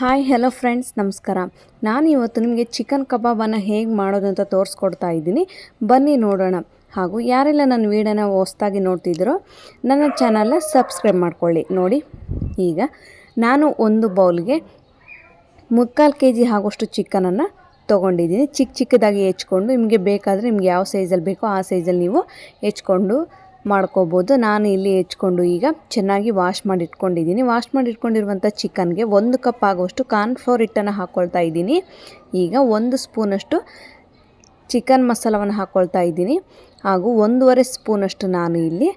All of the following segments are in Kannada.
ಹಾಯ್ ಹಲೋ ಫ್ರೆಂಡ್ಸ್, ನಮಸ್ಕಾರ. ನಾನು ಇವತ್ತು ನಿಮಗೆ ಚಿಕನ್ ಕಬಾಬನ್ನು ಹೇಗೆ ಮಾಡೋದು ಅಂತ ತೋರಿಸ್ಕೊಡ್ತಾ ಇದ್ದೀನಿ. ಬನ್ನಿ ನೋಡೋಣ. ಹಾಗೂ ಯಾರೆಲ್ಲ ನನ್ನ ವೀಡಿಯೋನ ಹೊಸದಾಗಿ ನೋಡ್ತಿದ್ದೀರೋ ನನ್ನ ಚಾನಲ್ನ ಸಬ್ಸ್ಕ್ರೈಬ್ ಮಾಡ್ಕೊಳ್ಳಿ. ನೋಡಿ, ಈಗ ನಾನು ಒಂದು ಬೌಲ್ಗೆ 3/4 kg ಆಗೋಷ್ಟು ಚಿಕನನ್ನು ತೊಗೊಂಡಿದ್ದೀನಿ. ಚಿಕ್ಕದಾಗಿ ಹೆಚ್ಕೊಂಡು, ನಿಮಗೆ ಬೇಕಾದರೆ ನಿಮ್ಗೆ ಯಾವ ಸೈಜಲ್ಲಿ ಬೇಕೋ ಆ ಸೈಜಲ್ಲಿ ನೀವು ಹೆಚ್ಕೊಂಡು ಮಾಡ್ಕೋಬೋದು. ನಾನು ಇಲ್ಲಿ ಹೆಚ್ಕೊಂಡು ಈಗ ಚೆನ್ನಾಗಿ ವಾಶ್ ಮಾಡಿ ಇಟ್ಕೊಂಡಿದ್ದೀನಿ. ವಾಶ್ ಮಾಡಿ ಇಟ್ಕೊಂಡಿರುವಂಥ ಚಿಕನ್ಗೆ 1 ಕಪ್ ಆಗುವಷ್ಟು ಕಾರ್ನ್ಫ್ಲೋರ್ ಹಿಟ್ಟನ್ನು ಹಾಕ್ಕೊಳ್ತಾ ಇದ್ದೀನಿ. ಈಗ 1 ಸ್ಪೂನಷ್ಟು ಚಿಕನ್ ಮಸಾಲವನ್ನು ಹಾಕ್ಕೊಳ್ತಾ ಇದ್ದೀನಿ. ಹಾಗೂ 1.5 ಸ್ಪೂನಷ್ಟು ನಾನು ಇಲ್ಲಿ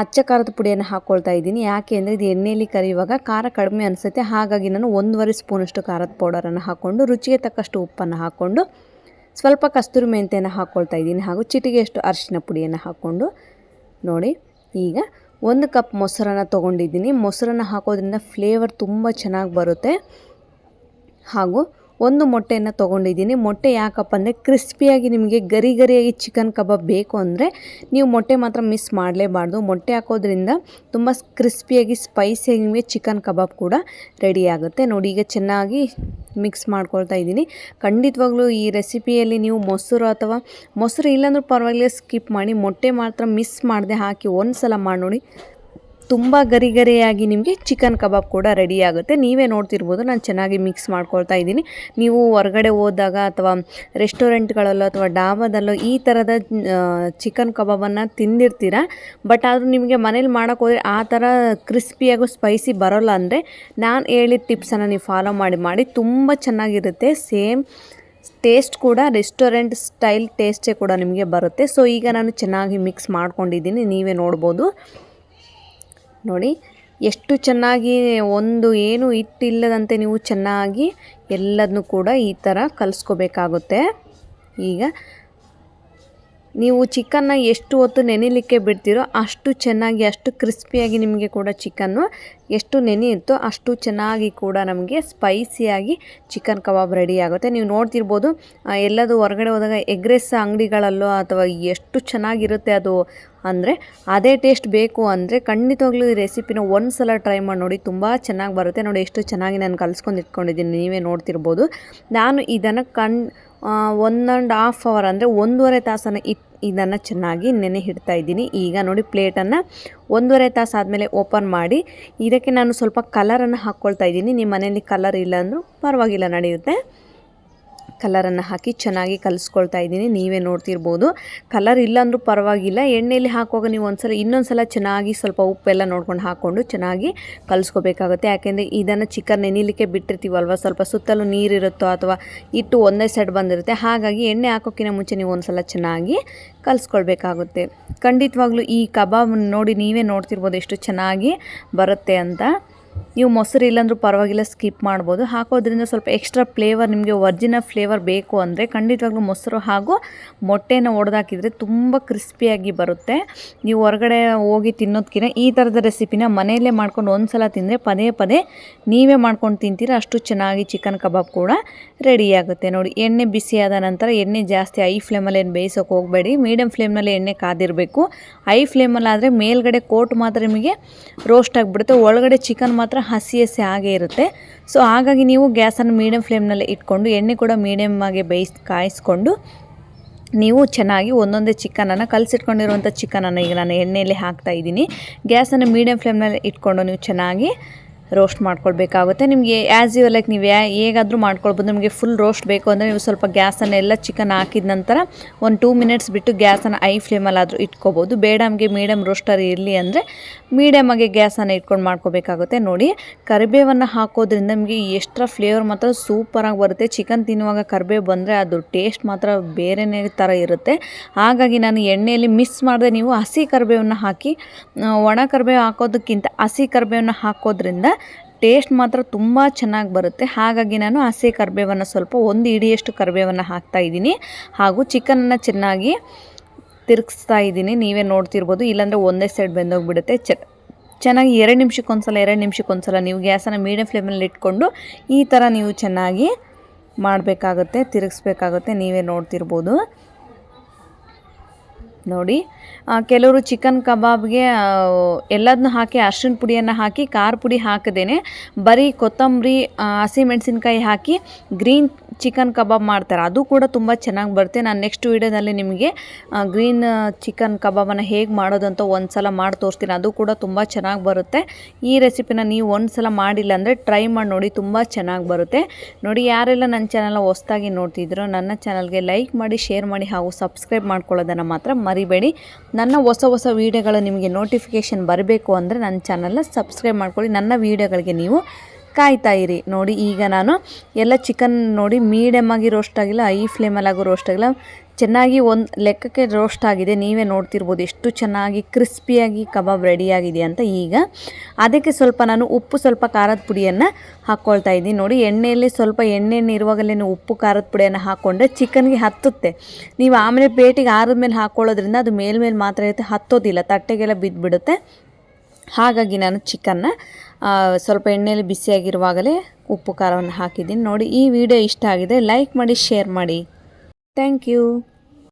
ಅಚ್ಚ ಖಾರದ ಪುಡಿಯನ್ನು ಹಾಕ್ಕೊಳ್ತಾ ಇದ್ದೀನಿ. ಯಾಕೆ ಅಂದರೆ ಇದು ಎಣ್ಣೆಯಲ್ಲಿ ಕರಿಯುವಾಗ ಖಾರ ಕಡಿಮೆ ಅನಿಸುತ್ತೆ. ಹಾಗಾಗಿ ನಾನು 1.5 ಸ್ಪೂನಷ್ಟು ಖಾರದ ಪೌಡರನ್ನು ಹಾಕ್ಕೊಂಡು, ರುಚಿಗೆ ತಕ್ಕಷ್ಟು ಉಪ್ಪನ್ನು ಹಾಕ್ಕೊಂಡು, ಸ್ವಲ್ಪ ಕಸ್ತೂರಿ ಮೆಂತ್ಯನ ಹಾಕ್ಕೊಳ್ತಾ ಇದ್ದೀನಿ. ಹಾಗೂ ಚಿಟಿಗೆಯಷ್ಟು ಅರಿಶಿನ ಪುಡಿಯನ್ನು ಹಾಕ್ಕೊಂಡು, ನೋಡಿ, ಈಗ 1 ಕಪ್ ಮೊಸರನ್ನು ತೊಗೊಂಡಿದ್ದೀನಿ. ಮೊಸರನ್ನು ಹಾಕೋದ್ರಿಂದ ಫ್ಲೇವರ್ ತುಂಬ ಚೆನ್ನಾಗಿ ಬರುತ್ತೆ. ಹಾಗೂ 1 ಮೊಟ್ಟೆಯನ್ನು ತೊಗೊಂಡಿದ್ದೀನಿ. ಮೊಟ್ಟೆ ಯಾಕಪ್ಪ ಅಂದರೆ ಕ್ರಿಸ್ಪಿಯಾಗಿ ನಿಮಗೆ ಗರಿಯಾಗಿ ಚಿಕನ್ ಕಬಾಬ್ ಬೇಕು ಅಂದರೆ ನೀವು ಮೊಟ್ಟೆ ಮಾತ್ರ ಮಿಸ್ ಮಾಡಲೇಬಾರ್ದು. ಮೊಟ್ಟೆ ಹಾಕೋದ್ರಿಂದ ತುಂಬ ಕ್ರಿಸ್ಪಿಯಾಗಿ ಸ್ಪೈಸಿಯಾಗಿ ನಿಮಗೆ ಚಿಕನ್ ಕಬಾಬ್ ಕೂಡ ರೆಡಿ ಆಗುತ್ತೆ. ನೋಡಿ, ಈಗ ಚೆನ್ನಾಗಿ ಮಿಕ್ಸ್ ಮಾಡ್ಕೊಳ್ತಾ ಇದ್ದೀನಿ. ಖಂಡಿತವಾಗ್ಲೂ ಈ ರೆಸಿಪಿಯಲ್ಲಿ ನೀವು ಮೊಸರು ಇಲ್ಲಾಂದ್ರೂ ಪರವಾಗಿಲ್ಲ, ಸ್ಕಿಪ್ ಮಾಡಿ. ಮೊಟ್ಟೆ ಮಾತ್ರ ಮಿಸ್ ಮಾಡದೆ ಹಾಕಿ ಒಂದು ಸಲ ಮಾಡಿ ನೋಡಿ. ತುಂಬ ಗರಿಯಾಗಿ ನಿಮಗೆ ಚಿಕನ್ ಕಬಾಬ್ ಕೂಡ ರೆಡಿ ಆಗುತ್ತೆ. ನೀವೇ ನೋಡ್ತಿರ್ಬೋದು, ನಾನು ಚೆನ್ನಾಗಿ ಮಿಕ್ಸ್ ಮಾಡ್ಕೊಳ್ತಾ ಇದ್ದೀನಿ. ನೀವು ಹೊರಗಡೆ ಹೋದಾಗ ಅಥವಾ ರೆಸ್ಟೋರೆಂಟ್ಗಳಲ್ಲೋ ಅಥವಾ ಡಾಬಾದಲ್ಲೋ ಈ ಥರದ ಚಿಕನ್ ಕಬಾಬನ್ನು ತಿಂದಿರ್ತೀರ. ಬಟ್ ಆದರೂ ನಿಮಗೆ ಮನೇಲಿ ಮಾಡೋಕ್ಕೆ ಹೋದರೆ ಆ ಥರ ಕ್ರಿಸ್ಪಿಯಾಗೂ ಸ್ಪೈಸಿ ಬರೋಲ್ಲ. ಅಂದರೆ ನಾನು ಹೇಳಿದ ಟಿಪ್ಸನ್ನು ನೀವು ಫಾಲೋ ಮಾಡಿ ತುಂಬ ಚೆನ್ನಾಗಿರುತ್ತೆ. ಸೇಮ್ ಟೇಸ್ಟ್ ಕೂಡ ರೆಸ್ಟೋರೆಂಟ್ ಸ್ಟೈಲ್ ಟೇಸ್ಟೇ ಕೂಡ ನಿಮಗೆ ಬರುತ್ತೆ. ಸೊ ಈಗ ನಾನು ಚೆನ್ನಾಗಿ ಮಿಕ್ಸ್ ಮಾಡ್ಕೊಂಡಿದ್ದೀನಿ, ನೀವೇ ನೋಡ್ಬೋದು. ನೋಡಿ, ಎಷ್ಟು ಚೆನ್ನಾಗಿ ಏನು ಹಿಟ್ಟಿಲ್ಲದಂತೆ ನೀವು ಚೆನ್ನಾಗಿ ಎಲ್ಲದನ್ನೂ ಕೂಡ ಈ ಥರ ಕಲಿಸ್ಕೋಬೇಕಾಗುತ್ತೆ. ಈಗ ನೀವು ಚಿಕನ್ನ ಎಷ್ಟು ಹೊತ್ತು ನೆನೆಯಲಿಕ್ಕೆ ಬಿಡ್ತೀರೋ ಅಷ್ಟು ಚೆನ್ನಾಗಿ, ಅಷ್ಟು ಕ್ರಿಸ್ಪಿಯಾಗಿ ನಿಮಗೆ ಕೂಡ ಚಿಕನ್ನು ಎಷ್ಟು ನೆನೆಯುತ್ತೋ ಅಷ್ಟು ಚೆನ್ನಾಗಿ ಕೂಡ ನಮಗೆ ಸ್ಪೈಸಿಯಾಗಿ ಚಿಕನ್ ಕಬಾಬ್ ರೆಡಿ ಆಗುತ್ತೆ. ನೀವು ನೋಡ್ತಿರ್ಬೋದು, ಎಲ್ಲದು ಹೊರಗಡೆ ಹೋದಾಗ ಎಗ್ ರೈಸ್ ಅಂಗಡಿಗಳಲ್ಲೋ ಅಥವಾ ಎಷ್ಟು ಚೆನ್ನಾಗಿರುತ್ತೆ ಅದು. ಅಂದರೆ ಅದೇ ಟೇಸ್ಟ್ ಬೇಕು ಅಂದರೆ ಖಂಡಿತವಾಗ್ಲೂ ಈ ರೆಸಿಪಿನ ಒಂದು ಸಲ ಟ್ರೈ ಮಾಡಿ ನೋಡಿ, ತುಂಬ ಚೆನ್ನಾಗಿ ಬರುತ್ತೆ. ನೋಡಿ, ಎಷ್ಟು ಚೆನ್ನಾಗಿ ನಾನು ಕಲಿಸ್ಕೊಂಡು ಇಟ್ಕೊಂಡಿದ್ದೀನಿ, ನೀವೇ ನೋಡ್ತಿರ್ಬೋದು. ನಾನು ಇದನ್ನು 1.5 ಅವರ್ ಅಂದರೆ 1.5 ತಾಸನ್ನು ಇದನ್ನು ಚೆನ್ನಾಗಿ ನೆನೆ ಇಡ್ತಾ ಇದ್ದೀನಿ. ಈಗ ನೋಡಿ, ಪ್ಲೇಟನ್ನು 1.5 ತಾಸು ಆದಮೇಲೆ ಓಪನ್ ಮಾಡಿ ಇದಕ್ಕೆ ನಾನು ಸ್ವಲ್ಪ ಕಲರನ್ನು ಹಾಕ್ಕೊಳ್ತಾ ಇದ್ದೀನಿ. ನಿಮ್ಮ ಮನೆಯಲ್ಲಿ ಕಲರ್ ಇಲ್ಲ ಅಂದರೂ ಪರವಾಗಿಲ್ಲ, ನಡೆಯುತ್ತೆ. ಕಲರನ್ನು ಹಾಕಿ ಚೆನ್ನಾಗಿ ಕಲಿಸ್ಕೊಳ್ತಾ ಇದ್ದೀನಿ, ನೀವೇ ನೋಡ್ತಿರ್ಬೋದು. ಕಲರ್ ಇಲ್ಲಾಂದ್ರೂ ಪರವಾಗಿಲ್ಲ, ಎಣ್ಣೆಯಲ್ಲಿ ಹಾಕುವಾಗ ನೀವು ಇನ್ನೊಂದು ಸಲ ಚೆನ್ನಾಗಿ ಸ್ವಲ್ಪ ಉಪ್ಪೆಲ್ಲ ನೋಡ್ಕೊಂಡು ಹಾಕ್ಕೊಂಡು ಚೆನ್ನಾಗಿ ಕಲಿಸ್ಕೋಬೇಕಾಗುತ್ತೆ. ಯಾಕೆಂದರೆ ಇದನ್ನು ಚಿಕನ್ ನೆನೆಯಲಿಕ್ಕೆ ಬಿಟ್ಟಿರ್ತೀವಲ್ವ, ಸ್ವಲ್ಪ ಸುತ್ತಲೂ ನೀರಿರುತ್ತೋ ಅಥವಾ ಹಿಟ್ಟು ಒಂದೇ ಸೈಡ್ ಬಂದಿರುತ್ತೆ. ಹಾಗಾಗಿ ಎಣ್ಣೆ ಹಾಕೋಕ್ಕಿಂತ ಮುಂಚೆ ನೀವು ಒಂದು ಸಲ ಚೆನ್ನಾಗಿ ಕಲಿಸ್ಕೊಳ್ಬೇಕಾಗುತ್ತೆ. ಖಂಡಿತವಾಗ್ಲೂ ಈ ಕಬಾಬ್ ನೋಡಿ, ನೀವೇ ನೋಡ್ತಿರ್ಬೋದು ಎಷ್ಟು ಚೆನ್ನಾಗಿ ಬರುತ್ತೆ ಅಂತ. ನೀವು ಮೊಸರು ಇಲ್ಲಾಂದ್ರೂ ಪರವಾಗಿಲ್ಲ, ಸ್ಕಿಪ್ ಮಾಡ್ಬೋದು. ಹಾಕೋದ್ರಿಂದ ಸ್ವಲ್ಪ ಎಕ್ಸ್ಟ್ರಾ ಫ್ಲೇವರ್, ನಿಮಗೆ ಒರಿಜಿನಲ್ ಫ್ಲೇವರ್ ಬೇಕು ಅಂದರೆ ಖಂಡಿತವಾಗ್ಲೂ ಮೊಸರು ಹಾಗೂ ಮೊಟ್ಟೆನ ಒಡೆದಾಕಿದರೆ ತುಂಬ ಕ್ರಿಸ್ಪಿಯಾಗಿ ಬರುತ್ತೆ. ನೀವು ಹೊರಗಡೆ ಹೋಗಿ ತಿನ್ನೋದಕ್ಕಿಂತ ಈ ಥರದ ರೆಸಿಪಿನ ಮನೆಯಲ್ಲೇ ಮಾಡ್ಕೊಂಡು ಒಂದು ಸಲ ತಿಂದರೆ ಪದೇ ನೀವೇ ಮಾಡ್ಕೊಂಡು ತಿಂತೀರ. ಅಷ್ಟು ಚೆನ್ನಾಗಿ ಚಿಕನ್ ಕಬಾಬ್ ಕೂಡ ರೆಡಿಯಾಗುತ್ತೆ. ನೋಡಿ, ಎಣ್ಣೆ ಬಿಸಿಯಾದ ನಂತರ ಎಣ್ಣೆ ಜಾಸ್ತಿ ಹೈ ಫ್ಲೇಮಲ್ಲಿ ಏನು ಬೇಯಿಸೋಕೆ ಹೋಗಬೇಡಿ. ಮೀಡಿಯಮ್ ಫ್ಲೇಮ್ನಲ್ಲಿ ಎಣ್ಣೆ ಕಾದಿರಬೇಕು. ಹೈ ಫ್ಲೇಮಲ್ಲಾದರೆ ಮೇಲ್ಗಡೆ ಕೋಟ್ ಮಾತ್ರ ನಿಮಗೆ ರೋಸ್ಟ್ ಆಗಿಬಿಡುತ್ತೆ, ಒಳಗಡೆ ಚಿಕನ್ ಮಾತ್ರ ಹಸಿ ಹಾಗೆ ಇರುತ್ತೆ. ಸೊ ಹಾಗಾಗಿ ನೀವು ಗ್ಯಾಸನ್ನು ಮೀಡಿಯಮ್ ಫ್ಲೇಮ್ನಲ್ಲಿ ಇಟ್ಕೊಂಡು ಎಣ್ಣೆ ಕೂಡ ಮೀಡಿಯಮ್ ಆಗಿ ಕಾಯಿಸ್ಕೊಂಡು ನೀವು ಚೆನ್ನಾಗಿ ಒಂದೊಂದೇ ಚಿಕನನ್ನು ಕಲಸಿಟ್ಕೊಂಡಿರುವಂಥ ಚಿಕನನ್ನು ಈಗ ನಾನು ಎಣ್ಣೆಯಲ್ಲಿ ಹಾಕ್ತಾಯಿದ್ದೀನಿ. ಗ್ಯಾಸನ್ನು ಮೀಡಿಯಮ್ ಫ್ಲೇಮ್ನಲ್ಲಿ ಇಟ್ಕೊಂಡು ನೀವು ಚೆನ್ನಾಗಿ ರೋಸ್ಟ್ ಮಾಡ್ಕೊಳ್ಬೇಕಾಗುತ್ತೆ. ನಿಮಗೆ ಆ್ಯಸ್ ಯು ಲೈಕ್, ನೀವು ಹೇಗಾದರೂ ಮಾಡ್ಕೊಳ್ಬೋದು. ನಿಮಗೆ ಫುಲ್ ರೋಸ್ಟ್ ಬೇಕು ಅಂದರೆ ನೀವು ಸ್ವಲ್ಪ ಗ್ಯಾಸನ್ನೆಲ್ಲ ಚಿಕನ್ ಹಾಕಿದ ನಂತರ ಒಂದು 2 ಮಿನಿಟ್ಸ್ ಬಿಟ್ಟು ಗ್ಯಾಸನ್ನು ಹೈ ಫ್ಲೇಮಲ್ಲಾದರೂ ಇಟ್ಕೋಬೋದು. ಬೇಡ ನಮಗೆ ಮೀಡಿಯಮ್ ರೋಸ್ಟರ್ ಇರಲಿ ಅಂದರೆ ಮೀಡಿಯಮಾಗಿ ಗ್ಯಾಸನ್ನು ಇಟ್ಕೊಂಡು ಮಾಡ್ಕೋಬೇಕಾಗುತ್ತೆ. ನೋಡಿ, ಕರಿಬೇವನ್ನು ಹಾಕೋದ್ರಿಂದ ನಿಮಗೆ ಎಕ್ಸ್ಟ್ರಾ ಫ್ಲೇವರ್ ಮಾತ್ರ ಸೂಪರಾಗಿ ಬರುತ್ತೆ. ಚಿಕನ್ ತಿನ್ನುವಾಗ ಕರಿಬೇವು ಬಂದರೆ ಅದು ಟೇಸ್ಟ್ ಮಾತ್ರ ಬೇರೆಯೇ ಥರ ಇರುತ್ತೆ. ಹಾಗಾಗಿ ನಾನು ಎಣ್ಣೆಯಲ್ಲಿ ಮಿಸ್ ಮಾಡದೆ ನೀವು ಹಸಿ ಕರಿಬೇವನ್ನು ಹಾಕಿ, ಒಣ ಕರಿಬೇವು ಹಾಕೋದಕ್ಕಿಂತ ಹಸಿ ಕರಿಬೇವನ್ನು ಹಾಕೋದ್ರಿಂದ ಟೇಸ್ಟ್ ಮಾತ್ರ ತುಂಬ ಚೆನ್ನಾಗಿ ಬರುತ್ತೆ. ಹಾಗಾಗಿ ನಾನು ಹಸಿ ಕರಿಬೇವನ್ನು ಸ್ವಲ್ಪ 1 ಹಿಡಿಯಷ್ಟು ಕರಿಬೇವನ್ನು ಹಾಕ್ತಾಯಿದ್ದೀನಿ. ಹಾಗೂ ಚಿಕನನ್ನು ಚೆನ್ನಾಗಿ ತಿರುಗಿಸ್ತಾ ಇದ್ದೀನಿ, ನೀವೇ ನೋಡ್ತಿರ್ಬೋದು. ಇಲ್ಲಾಂದರೆ ಒಂದೇ ಸೈಡ್ ಬೆಂದೋಗಿಬಿಡುತ್ತೆ. ಚೆನ್ನಾಗಿ 2 ನಿಮಿಷಕ್ಕೊಂದ್ಸಲ ನೀವು ಗ್ಯಾಸನ್ನು ಮೀಡಿಯಮ್ ಫ್ಲೇಮಲ್ಲಿ ಇಟ್ಕೊಂಡು ಈ ಥರ ನೀವು ಚೆನ್ನಾಗಿ ಮಾಡಬೇಕಾಗುತ್ತೆ, ತಿರುಗಿಸ್ಬೇಕಾಗುತ್ತೆ, ನೀವೇ ನೋಡ್ತಿರ್ಬೋದು. ನೋಡಿ ಕೆಲವರು ಚಿಕನ್ ಕಬಾಬ್ಗೆ ಎಲ್ಲದನ್ನೂ ಹಾಕಿ ಅರ್ಶಿಣ ಪುಡಿಯನ್ನು ಹಾಕಿ ಖಾರ ಪುಡಿ ಹಾಕದೇನೆ ಬರೀ ಕೊತ್ತಂಬರಿ ಹಸಿಮೆಣಸಿನ್ಕಾಯಿ ಹಾಕಿ ಗ್ರೀನ್ ಚಿಕನ್ ಕಬಾಬ್ ಮಾಡ್ತಾರೆ. ಅದು ಕೂಡ ತುಂಬ ಚೆನ್ನಾಗಿ ಬರುತ್ತೆ. ನಾನು ನೆಕ್ಸ್ಟ್ ವೀಡಿಯೋದಲ್ಲಿ ನಿಮಗೆ ಗ್ರೀನ್ ಚಿಕನ್ ಕಬಾಬನ್ನು ಹೇಗೆ ಮಾಡೋದು ಅಂತ ಒಂದು ಸಲ ಮಾಡಿ ತೋರಿಸ್ತೀನಿ. ಅದು ಕೂಡ ತುಂಬ ಚೆನ್ನಾಗಿ ಬರುತ್ತೆ. ಈ ರೆಸಿಪಿನ ನೀವು ಒಂದು ಸಲ ಮಾಡಿಲ್ಲ ಅಂದರೆ ಟ್ರೈ ಮಾಡಿ ನೋಡಿ, ತುಂಬ ಚೆನ್ನಾಗಿ ಬರುತ್ತೆ. ನೋಡಿ, ಯಾರೆಲ್ಲ ನನ್ನ ಚಾನಲ್ನ ಹೊಸದಾಗಿ ನೋಡ್ತಿದ್ರು ನನ್ನ ಚಾನಲ್ಗೆ ಲೈಕ್ ಮಾಡಿ, ಶೇರ್ ಮಾಡಿ ಹಾಗೂ ಸಬ್ಸ್ಕ್ರೈಬ್ ಮಾಡ್ಕೊಳ್ಳೋದನ್ನು ಮಾತ್ರ ಮರಿಬೇಡಿ. ನನ್ನ ಹೊಸ ವೀಡಿಯೋಗಳು ನಿಮಗೆ ನೋಟಿಫಿಕೇಷನ್ ಬರಬೇಕು ಅಂದರೆ ನನ್ನ ಚಾನಲ್ನ ಸಬ್ಸ್ಕ್ರೈಬ್ ಮಾಡ್ಕೊಳ್ಳಿ. ನನ್ನ ವೀಡಿಯೋಗಳಿಗೆ ನೀವು ಕಾಯ್ತಾ ಇರಿ. ನೋಡಿ, ಈಗ ನಾನು ಎಲ್ಲ ಚಿಕನ್ ನೋಡಿ ಮೀಡಿಯಮ್ ಆಗಿ ರೋಸ್ಟ್ ಆಗಿಲ್ಲ, ಹೈ ಫ್ಲೇಮಲ್ಲಾಗೂ ರೋಸ್ಟ್ ಆಗಿಲ್ಲ, ಚೆನ್ನಾಗಿ ಒಂದು ಲೆಕ್ಕಕ್ಕೆ ರೋಸ್ಟ್ ಆಗಿದೆ. ನೀವೇ ನೋಡ್ತಿರ್ಬೋದು ಎಷ್ಟು ಚೆನ್ನಾಗಿ ಕ್ರಿಸ್ಪಿಯಾಗಿ ಕಬಾಬ್ ರೆಡಿಯಾಗಿದೆ ಅಂತ. ಈಗ ಅದಕ್ಕೆ ಸ್ವಲ್ಪ ನಾನು ಉಪ್ಪು, ಸ್ವಲ್ಪ ಖಾರದ ಪುಡಿಯನ್ನು ಹಾಕ್ಕೊಳ್ತಾ ಇದ್ದೀನಿ. ನೋಡಿ, ಎಣ್ಣೆಯಲ್ಲಿ ಸ್ವಲ್ಪ ಎಣ್ಣೆ ಇರುವಾಗಲೇ ಉಪ್ಪು ಖಾರದ ಪುಡಿಯನ್ನು ಹಾಕ್ಕೊಂಡ್ರೆ ಚಿಕನ್ಗೆ ಹತ್ತುತ್ತೆ. ನೀವು ಆಮೇಲೆ ಪ್ಲೇಟಿಗೆ ಆರಿದ್ಮೇಲೆ ಹಾಕ್ಕೊಳ್ಳೋದ್ರಿಂದ ಅದು ಮೇಲ್ಮೇಲೆ ಮಾತ್ರ ಇರುತ್ತೆ, ಹತ್ತೋದಿಲ್ಲ, ತಟ್ಟೆಗೆಲ್ಲ ಬಿದ್ದುಬಿಡುತ್ತೆ. ಹಾಗಾಗಿ ನಾನು ಚಿಕನ್ನ ಸ್ವಲ್ಪ ಎಣ್ಣೆಯಲ್ಲಿ ಬಿಸಿಯಾಗಿರುವಾಗಲೇ ಉಪ್ಪು ಖಾರವನ್ನು ಹಾಕಿದ್ದೀನಿ. ನೋಡಿ, ಈ ವಿಡಿಯೋ ಇಷ್ಟ ಆಗಿದೆ ಲೈಕ್ ಮಾಡಿ, ಶೇರ್ ಮಾಡಿ. Thank you.